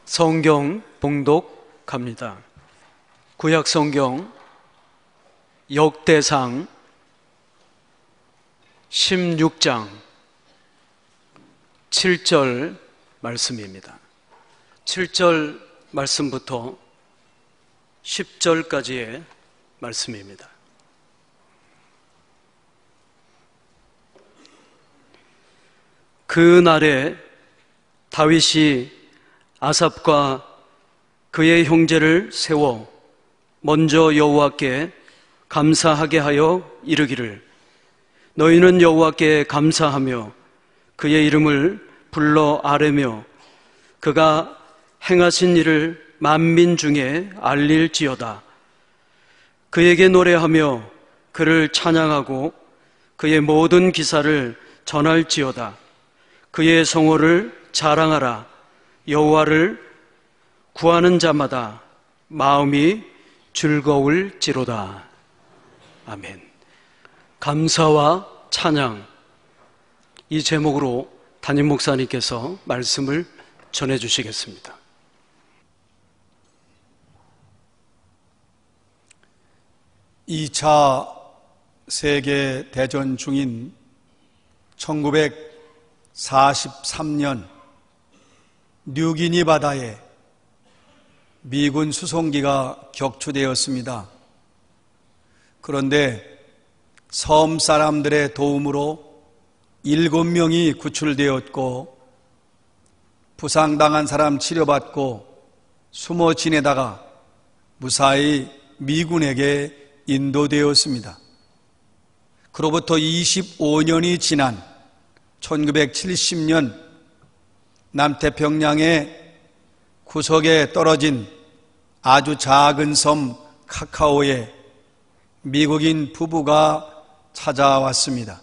성경 봉독합니다. 구약 성경 역대상 16장 7절 말씀입니다. 7절 말씀부터 10절까지의 말씀입니다. 그 날에 다윗이 아삽과 그의 형제를 세워 먼저 여호와께 감사하게 하여 이르기를, 너희는 여호와께 감사하며 그의 이름을 불러 아뢰며 그가 행하신 일을 만민 중에 알릴지어다. 그에게 노래하며 그를 찬양하고 그의 모든 기사를 전할지어다. 그의 성호를 자랑하라. 여호와를 구하는 자마다 마음이 즐거울지로다. 아멘. 감사와 찬양, 이 제목으로 담임 목사님께서 말씀을 전해 주시겠습니다. 이 차 세계대전 중인 1943년 뉴기니 바다에 미군 수송기가 격추되었습니다. 그런데 섬 사람들의 도움으로 7명이 구출되었고, 부상당한 사람 치료받고 숨어 지내다가 무사히 미군에게 인도되었습니다. 그로부터 25년이 지난 1970년 남태평양의 구석에 떨어진 아주 작은 섬 카카오에 미국인 부부가 찾아왔습니다.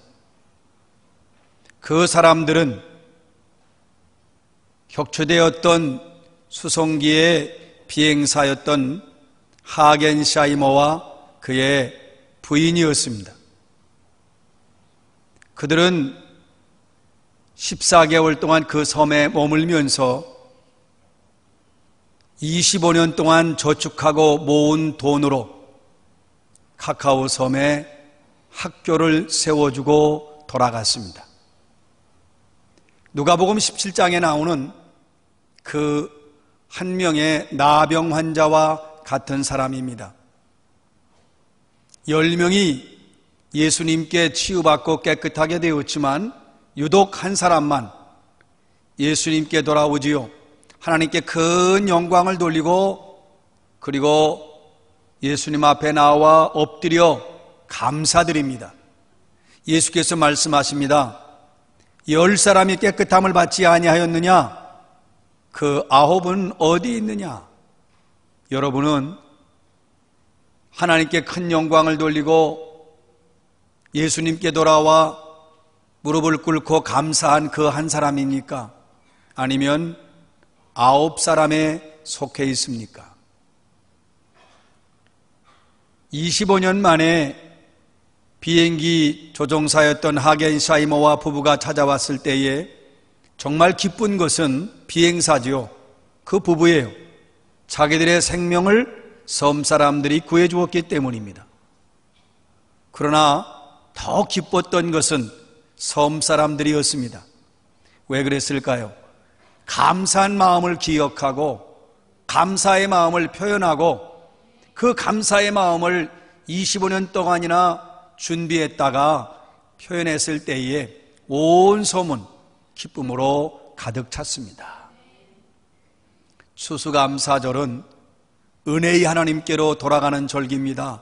그 사람들은 격추되었던 수송기의 비행사였던 하겐샤이머와 그의 부인이었습니다. 그들은 14개월 동안 그 섬에 머물면서 25년 동안 저축하고 모은 돈으로 카카오 섬에 학교를 세워주고 돌아갔습니다. 누가복음 17장에 나오는 그 한 명의 나병 환자와 같은 사람입니다. 10명이 예수님께 치유받고 깨끗하게 되었지만 유독 한 사람만 예수님께 돌아오지요. 하나님께 큰 영광을 돌리고, 그리고 예수님 앞에 나와 엎드려 감사드립니다. 예수께서 말씀하십니다. 10사람이 깨끗함을 받지 아니하였느냐? 그 9은 어디 있느냐? 여러분은 하나님께 큰 영광을 돌리고 예수님께 돌아와 무릎을 꿇고 감사한 그 한 사람입니까? 아니면 9사람에 속해 있습니까? 25년 만에 비행기 조종사였던 하겐샤이머와 부부가 찾아왔을 때에 정말 기쁜 것은 비행사지요. 그 부부예요. 자기들의 생명을 섬 사람들이 구해주었기 때문입니다. 그러나 더 기뻤던 것은 섬 사람들이었습니다. 왜 그랬을까요? 감사한 마음을 기억하고 감사의 마음을 표현하고 그 감사의 마음을 25년 동안이나 준비했다가 표현했을 때에 온 섬은 기쁨으로 가득 찼습니다. 추수감사절은 은혜의 하나님께로 돌아가는 절기입니다.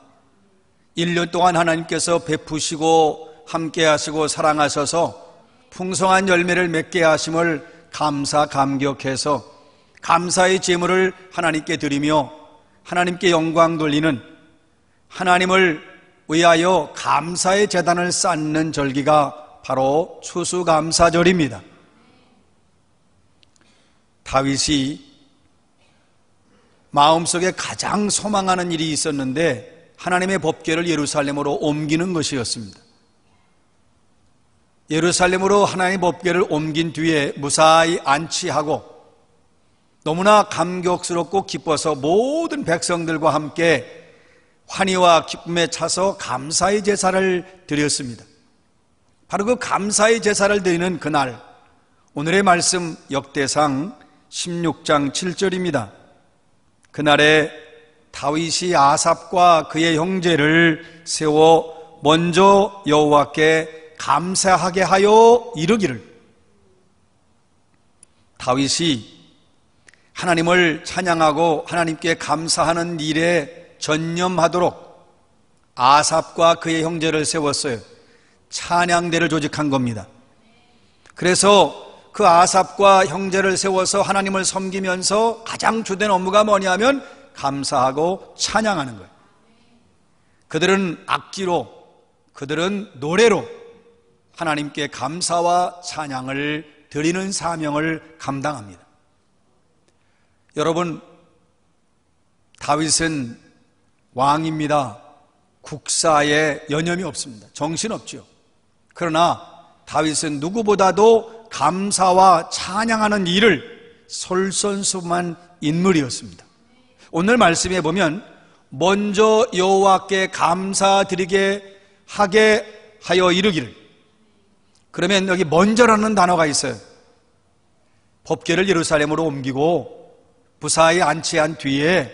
1년 동안 하나님께서 베푸시고 함께 하시고 사랑하셔서 풍성한 열매를 맺게 하심을 감사 감격해서 감사의 제물을 하나님께 드리며 하나님께 영광 돌리는, 하나님을 위하여 감사의 제단을 쌓는 절기가 바로 추수감사절입니다. 다윗이 마음속에 가장 소망하는 일이 있었는데 하나님의 법궤를 예루살렘으로 옮기는 것이었습니다. 예루살렘으로 하나님의 법궤를 옮긴 뒤에 무사히 안치하고 너무나 감격스럽고 기뻐서 모든 백성들과 함께 환희와 기쁨에 차서 감사의 제사를 드렸습니다. 바로 그 감사의 제사를 드리는 그날, 오늘의 말씀 역대상 16장 7절입니다. 그날에 다윗이 아삽과 그의 형제를 세워 먼저 여호와께 감사하게 하여 이르기를. 다윗이 하나님을 찬양하고 하나님께 감사하는 일에 전념하도록 아삽과 그의 형제를 세웠어요. 찬양대를 조직한 겁니다. 그래서 그 아삽과 형제를 세워서 하나님을 섬기면서 가장 주된 업무가 뭐냐면 감사하고 찬양하는 거예요. 그들은 악기로, 그들은 노래로 하나님께 감사와 찬양을 드리는 사명을 감당합니다. 여러분, 다윗은 왕입니다. 국사에 여념이 없습니다. 정신없죠. 그러나 다윗은 누구보다도 감사와 찬양하는 일을 솔선수범한 인물이었습니다. 오늘 말씀에 보면 먼저 여호와께 감사드리게 하게 하여 이르기를. 그러면 여기 먼저라는 단어가 있어요. 법궤를 예루살렘으로 옮기고 부사에 안치한 뒤에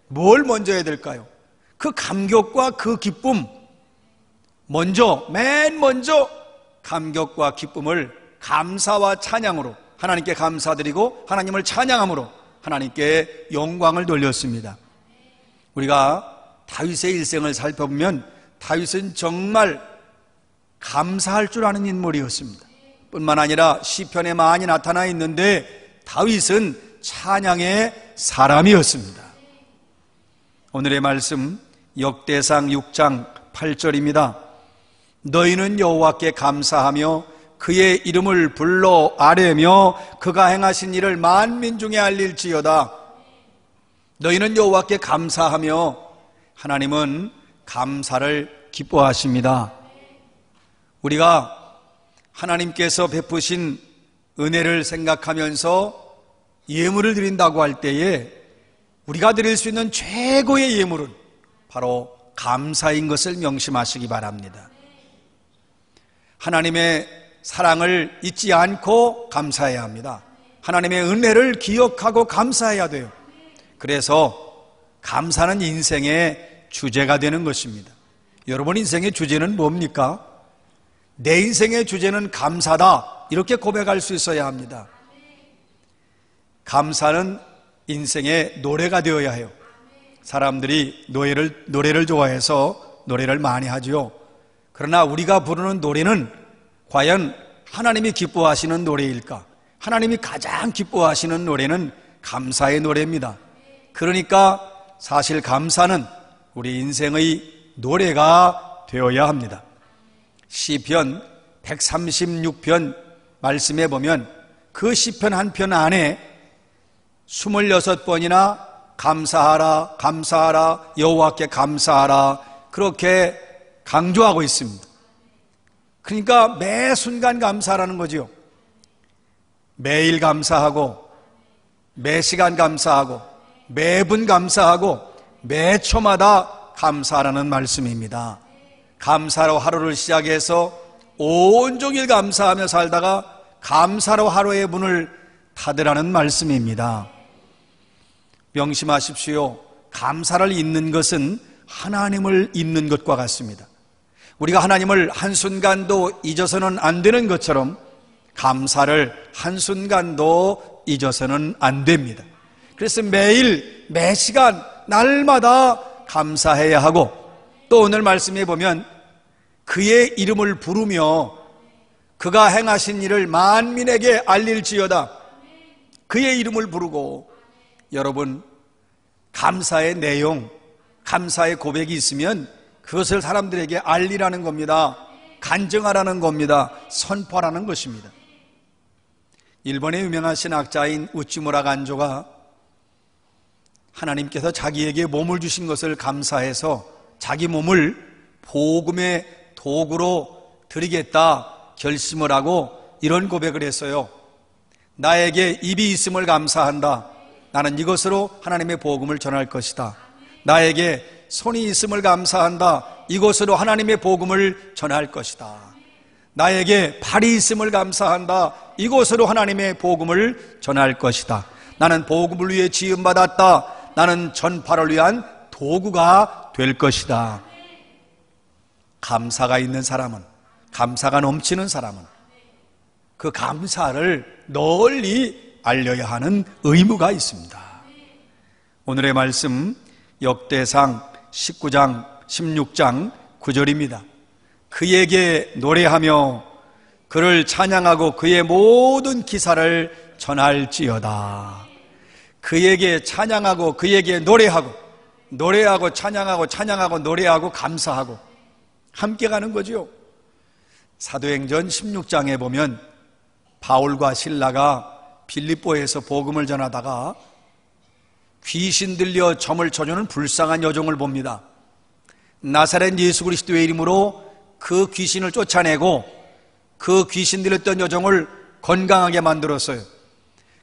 뭘 먼저 해야 될까요? 그 감격과 그 기쁨, 맨 먼저 감격과 기쁨을 감사와 찬양으로 하나님께 감사드리고 하나님을 찬양함으로 하나님께 영광을 돌렸습니다. 우리가 다윗의 일생을 살펴보면 다윗은 정말 감사할 줄 아는 인물이었습니다. 뿐만 아니라 시편에 많이 나타나 있는데 다윗은 찬양의 사람이었습니다. 오늘의 말씀 역대상 6장 8절입니다. 너희는 여호와께 감사하며 그의 이름을 불러 아뢰며 그가 행하신 일을 만민 중에 알릴지어다. 너희는 여호와께 감사하며, 하나님은 감사를 기뻐하십니다. 우리가 하나님께서 베푸신 은혜를 생각하면서 예물을 드린다고 할 때에 우리가 드릴 수 있는 최고의 예물은 바로 감사인 것을 명심하시기 바랍니다. 하나님의 사랑을 잊지 않고 감사해야 합니다. 하나님의 은혜를 기억하고 감사해야 돼요. 그래서 감사는 인생의 주제가 되는 것입니다. 여러분 인생의 주제는 뭡니까? 내 인생의 주제는 감사다, 이렇게 고백할 수 있어야 합니다. 감사는 인생의 노래가 되어야 해요. 사람들이 노래를 좋아해서 노래를 많이 하죠. 그러나 우리가 부르는 노래는 과연 하나님이 기뻐하시는 노래일까? 하나님이 가장 기뻐하시는 노래는 감사의 노래입니다. 그러니까 사실 감사는 우리 인생의 노래가 되어야 합니다. 시편 136편 말씀에 보면 그 시편 한 편 안에 26번이나 감사하라, 감사하라, 여호와께 감사하라, 그렇게 강조하고 있습니다. 그러니까 매 순간 감사하라는 거죠. 매일 감사하고, 매 시간 감사하고, 매분 감사하고, 매 초마다 감사하라는 말씀입니다. 감사로 하루를 시작해서 온종일 감사하며 살다가 감사로 하루의 문을 닫으라는 말씀입니다. 명심하십시오. 감사를 잊는 것은 하나님을 잊는 것과 같습니다. 우리가 하나님을 한순간도 잊어서는 안 되는 것처럼 감사를 한순간도 잊어서는 안 됩니다. 그래서 매일, 매 시간, 날마다 감사해야 하고, 또 오늘 말씀에 보면 그의 이름을 부르며 그가 행하신 일을 만민에게 알릴지어다. 그의 이름을 부르고, 여러분, 감사의 내용, 감사의 고백이 있으면 그것을 사람들에게 알리라는 겁니다. 간증하라는 겁니다. 선포하라는 것입니다. 일본의 유명하신 학자인 우찌무라 간조가 하나님께서 자기에게 몸을 주신 것을 감사해서 자기 몸을 복음의 도구로 드리겠다 결심을 하고 이런 고백을 했어요. 나에게 입이 있음을 감사한다. 나는 이것으로 하나님의 복음을 전할 것이다. 나에게 손이 있음을 감사한다. 이것으로 하나님의 복음을 전할 것이다. 나에게 발이 있음을 감사한다. 이것으로 하나님의 복음을 전할 것이다. 나는 복음을 위해 지음받았다. 나는 전파를 위한 도구가 될 것이다. 감사가 있는 사람은, 감사가 넘치는 사람은 그 감사를 널리 알려야 하는 의무가 있습니다. 오늘의 말씀 역대상 19장 16장 9절입니다. 그에게 노래하며 그를 찬양하고 그의 모든 기사를 전할지어다. 그에게 찬양하고 그에게 노래하고 찬양하고 노래하고 감사하고 함께 가는 거죠. 사도행전 16장에 보면 바울과 실라가 빌립보에서 복음을 전하다가 귀신 들려 점을 쳐주는 불쌍한 여종을 봅니다. 나사렛 예수 그리스도의 이름으로 그 귀신을 쫓아내고 그 귀신 들렸던 여종을 건강하게 만들었어요.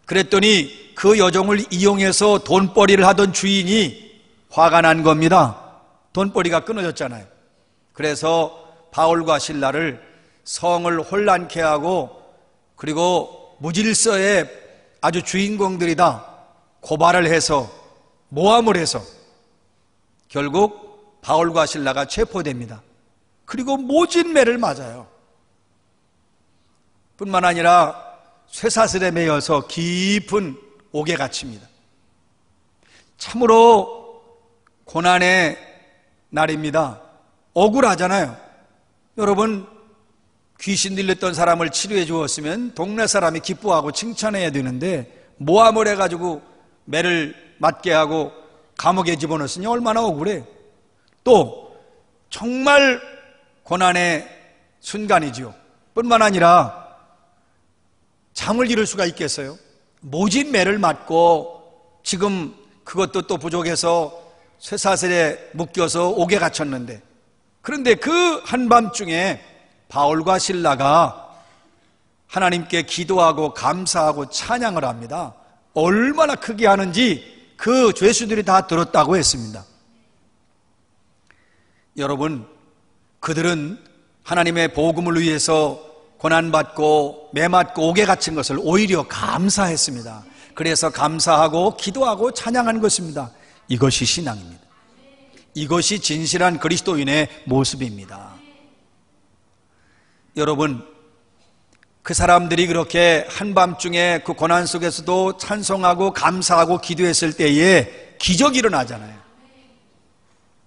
그랬더니 그 여종을 이용해서 돈벌이를 하던 주인이 화가 난 겁니다. 돈벌이가 끊어졌잖아요. 그래서 바울과 실라를 성을 혼란케 하고 그리고 무질서의 아주 주인공들이다 고발을 해서 모함을 해서 결국 바울과 실라가 체포됩니다. 그리고 모진 매를 맞아요. 뿐만 아니라 쇠사슬에 매여서 깊은 옥에 갇힙니다. 참으로 고난의 날입니다. 억울하잖아요. 여러분, 귀신 들렸던 사람을 치료해 주었으면 동네 사람이 기뻐하고 칭찬해야 되는데 모함을 해가지고 매를 맞게 하고 감옥에 집어넣었으니 얼마나 억울해. 또 정말 고난의 순간이지요. 뿐만 아니라 잠을 이룰 수가 있겠어요? 모진 매를 맞고 지금 그것도 또 부족해서 쇠사슬에 묶여서 옥에 갇혔는데, 그런데 그 한밤중에 바울과 실라가 하나님께 기도하고 감사하고 찬양을 합니다. 얼마나 크게 하는지 그 죄수들이 다 들었다고 했습니다. 여러분, 그들은 하나님의 복음을 위해서 고난받고 매맞고 옥에 갇힌 것을 오히려 감사했습니다. 그래서 감사하고 기도하고 찬양한 것입니다. 이것이 신앙입니다. 이것이 진실한 그리스도인의 모습입니다. 여러분, 그 사람들이 그렇게 한밤중에 그 고난 속에서도 찬송하고 감사하고 기도했을 때에 기적이 일어나잖아요.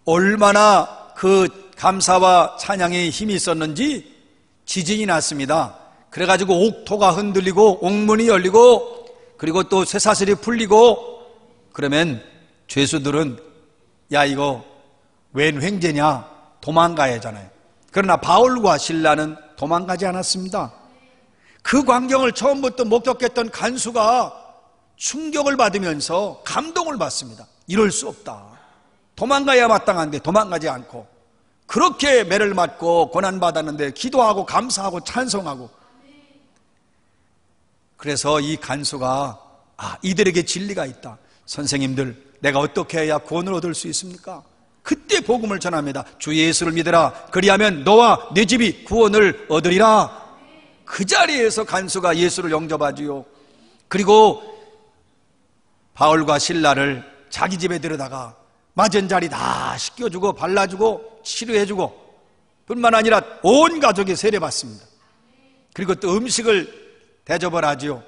얼마나 그 감사와 찬양에 힘이 있었는지 지진이 났습니다. 그래가지고 옥토가 흔들리고 옥문이 열리고 그리고 또 쇠사슬이 풀리고, 그러면 죄수들은 야, 이거 웬 횡재냐 도망가야 하잖아요. 그러나 바울과 실라는 도망가지 않았습니다. 그 광경을 처음부터 목격했던 간수가 충격을 받으면서 감동을 받습니다. 이럴 수 없다. 도망가야 마땅한데 도망가지 않고 그렇게 매를 맞고 고난받았는데 기도하고 감사하고 찬송하고, 그래서 이 간수가 이들에게 진리가 있다. 선생님들, 내가 어떻게 해야 구원을 얻을 수 있습니까? 그때 복음을 전합니다. 주 예수를 믿으라. 그리하면 너와 네 집이 구원을 얻으리라. 그 자리에서 간수가 예수를 영접하지요. 그리고 바울과 실라를 자기 집에 데려다가 맞은 자리 다 씻겨주고 발라주고 치료해주고, 뿐만 아니라 온 가족이 세례받습니다. 그리고 또 음식을 대접을 하지요.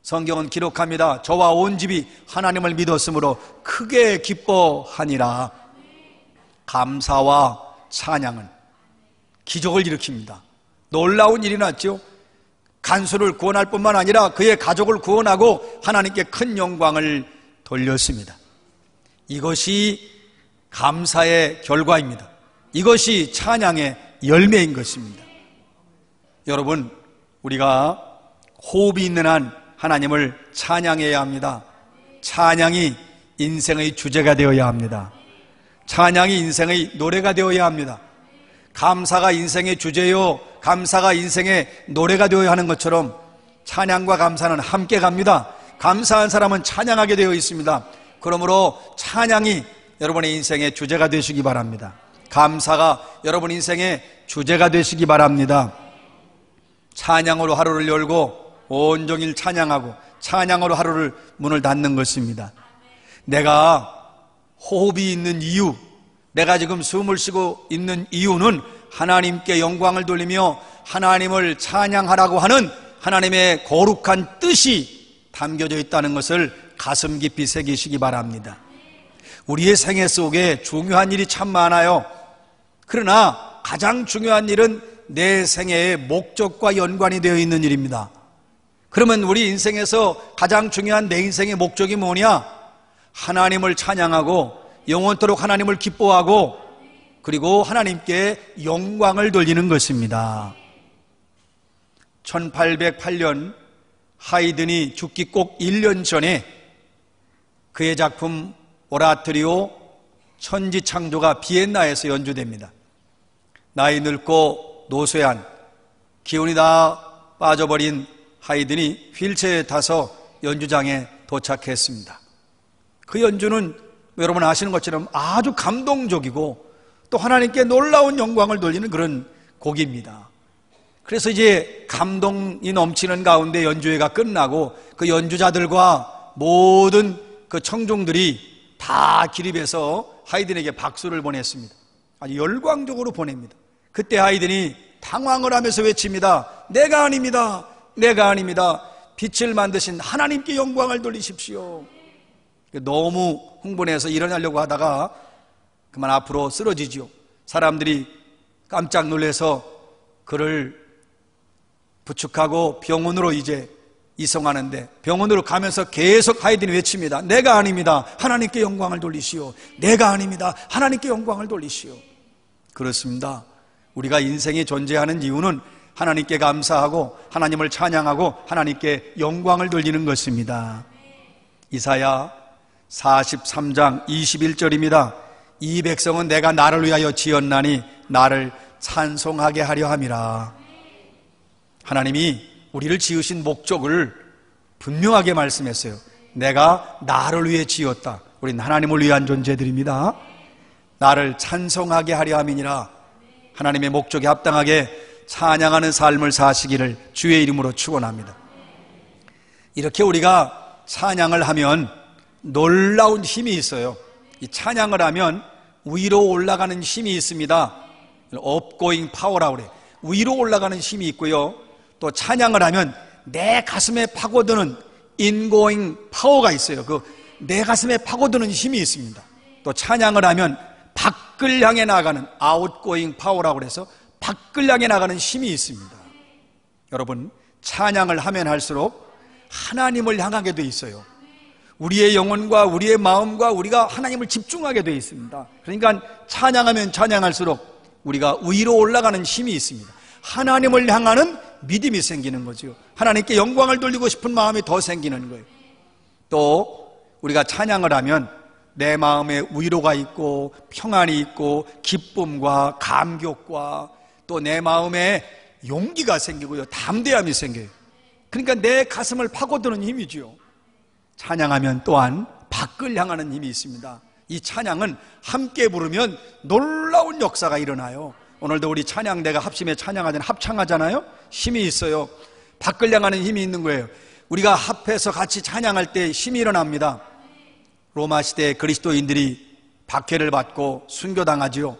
성경은 기록합니다. 저와 온 집이 하나님을 믿었으므로 크게 기뻐하니라. 감사와 찬양은 기적을 일으킵니다. 놀라운 일이 났죠. 간수를 구원할 뿐만 아니라 그의 가족을 구원하고 하나님께 큰 영광을 돌렸습니다. 이것이 감사의 결과입니다. 이것이 찬양의 열매인 것입니다. 여러분, 우리가 호흡이 있는 한 하나님을 찬양해야 합니다. 찬양이 인생의 주제가 되어야 합니다. 찬양이 인생의 노래가 되어야 합니다. 감사가 인생의 주제요, 감사가 인생의 노래가 되어야 하는 것처럼 찬양과 감사는 함께 갑니다. 감사한 사람은 찬양하게 되어 있습니다. 그러므로 찬양이 여러분의 인생의 주제가 되시기 바랍니다. 감사가 여러분 인생의 주제가 되시기 바랍니다. 찬양으로 하루를 열고 온종일 찬양하고 찬양으로 하루를 문을 닫는 것입니다. 내가 호흡이 있는 이유, 내가 지금 숨을 쉬고 있는 이유는 하나님께 영광을 돌리며 하나님을 찬양하라고 하는 하나님의 거룩한 뜻이 담겨져 있다는 것을 가슴 깊이 새기시기 바랍니다. 우리의 생애 속에 중요한 일이 참 많아요. 그러나 가장 중요한 일은 내 생애의 목적과 연관이 되어 있는 일입니다. 그러면 우리 인생에서 가장 중요한 내 인생의 목적이 뭐냐? 하나님을 찬양하고 영원토록 하나님을 기뻐하고 그리고 하나님께 영광을 돌리는 것입니다. 1808년 하이든이 죽기 꼭 1년 전에 그의 작품 오라토리오 천지창조가 비엔나에서 연주됩니다. 나이 늙고 노쇠한 기운이 다 빠져버린 하이든이 휠체어에 타서 연주장에 도착했습니다. 그 연주는 여러분 아시는 것처럼 아주 감동적이고 또 하나님께 놀라운 영광을 돌리는 그런 곡입니다. 그래서 이제 감동이 넘치는 가운데 연주회가 끝나고 그 연주자들과 모든 그 청중들이 다 기립해서 하이든에게 박수를 보냈습니다. 아주 열광적으로 보냅니다. 그때 하이든이 당황을 하면서 외칩니다. 내가 아닙니다. 내가 아닙니다. 빛을 만드신 하나님께 영광을 돌리십시오. 너무 흥분해서 일어나려고 하다가 그만 앞으로 쓰러지죠. 사람들이 깜짝 놀라서 그를 부축하고 병원으로 이제 이송하는데 병원으로 가면서 계속 하이든이 외칩니다. 내가 아닙니다. 하나님께 영광을 돌리시오. 내가 아닙니다. 하나님께 영광을 돌리시오. 그렇습니다. 우리가 인생이 존재하는 이유는 하나님께 감사하고 하나님을 찬양하고 하나님께 영광을 돌리는 것입니다. 이사야 43장 21절입니다. 이 백성은 내가 나를 위하여 지었나니 나를 찬송하게 하려 함이라. 하나님이 우리를 지으신 목적을 분명하게 말씀했어요. 내가 나를 위해 지었다. 우린 하나님을 위한 존재들입니다. 나를 찬송하게 하려 함이니라. 하나님의 목적에 합당하게 찬양하는 삶을 사시기를 주의 이름으로 축원합니다. 이렇게 우리가 찬양을 하면 놀라운 힘이 있어요. 이 찬양을 하면 위로 올라가는 힘이 있습니다. 업고잉 파워라고 그래요. 위로 올라가는 힘이 있고요. 또 찬양을 하면 내 가슴에 파고드는 인고잉 파워가 있어요. 그 내 가슴에 파고드는 힘이 있습니다. 또 찬양을 하면 밖을 향해 나가는 아웃고잉 파워라고 그래서 밖을 향해 나가는 힘이 있습니다. 여러분, 찬양을 하면 할수록 하나님을 향하게 돼 있어요. 우리의 영혼과 우리의 마음과 우리가 하나님을 집중하게 돼 있습니다. 그러니까 찬양하면 찬양할수록 우리가 위로 올라가는 힘이 있습니다. 하나님을 향하는 믿음이 생기는 거죠. 하나님께 영광을 돌리고 싶은 마음이 더 생기는 거예요. 또 우리가 찬양을 하면 내 마음에 위로가 있고 평안이 있고 기쁨과 감격과 또 내 마음에 용기가 생기고요, 담대함이 생겨요. 그러니까 내 가슴을 파고드는 힘이죠. 찬양하면 또한 밖을 향하는 힘이 있습니다. 이 찬양은 함께 부르면 놀라운 역사가 일어나요. 오늘도 우리 찬양대가 합심해 찬양하잖아요. 합창하잖아요. 힘이 있어요. 밖을 향하는 힘이 있는 거예요. 우리가 합해서 같이 찬양할 때 힘이 일어납니다. 로마 시대 그리스도인들이 박해를 받고 순교당하지요.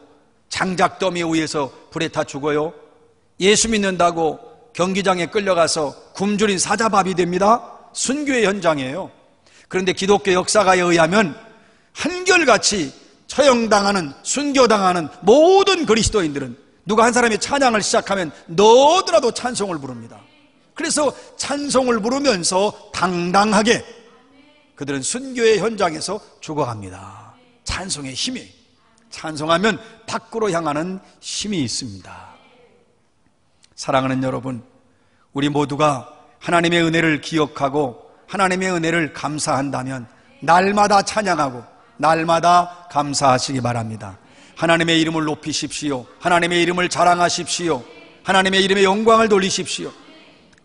장작더미 위에서 불에 타 죽어요. 예수 믿는다고 경기장에 끌려가서 굶주린 사자밥이 됩니다. 순교의 현장이에요. 그런데 기독교 역사가에 의하면 한결같이 처형당하는, 순교당하는 모든 그리스도인들은 누가 한 사람이 찬양을 시작하면 너무나도 찬송을 부릅니다. 그래서 찬송을 부르면서 당당하게 그들은 순교의 현장에서 죽어갑니다. 찬송의 힘이, 찬송하면 밖으로 향하는 힘이 있습니다. 사랑하는 여러분, 우리 모두가 하나님의 은혜를 기억하고 하나님의 은혜를 감사한다면 날마다 찬양하고 날마다 감사하시기 바랍니다. 하나님의 이름을 높이십시오. 하나님의 이름을 자랑하십시오. 하나님의 이름에 영광을 돌리십시오.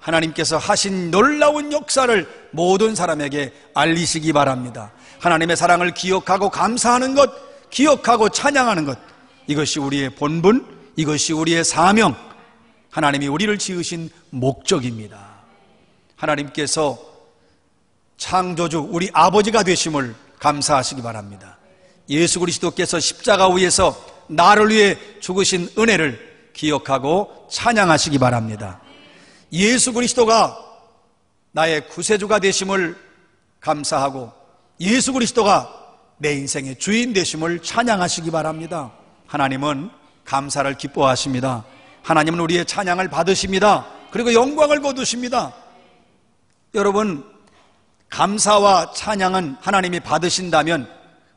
하나님께서 하신 놀라운 역사를 모든 사람에게 알리시기 바랍니다. 하나님의 사랑을 기억하고 감사하는 것, 기억하고 찬양하는 것, 이것이 우리의 본분, 이것이 우리의 사명, 하나님이 우리를 지으신 목적입니다. 하나님께서 창조주 우리 아버지가 되심을 감사하시기 바랍니다. 예수 그리스도께서 십자가 위에서 나를 위해 죽으신 은혜를 기억하고 찬양하시기 바랍니다. 예수 그리스도가 나의 구세주가 되심을 감사하고 예수 그리스도가 내 인생의 주인 되심을 찬양하시기 바랍니다. 하나님은 감사를 기뻐하십니다. 하나님은 우리의 찬양을 받으십니다. 그리고 영광을 거두십니다. 여러분, 감사와 찬양은 하나님이 받으신다면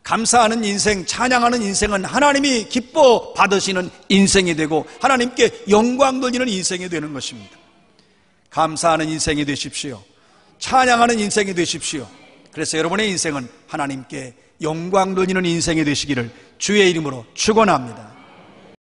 감사하는 인생, 찬양하는 인생은 하나님이 기뻐 받으시는 인생이 되고 하나님께 영광 돌리는 인생이 되는 것입니다. 감사하는 인생이 되십시오. 찬양하는 인생이 되십시오. 그래서 여러분의 인생은 하나님께 영광 돌리는 인생이 되시기를 주의 이름으로 축원합니다.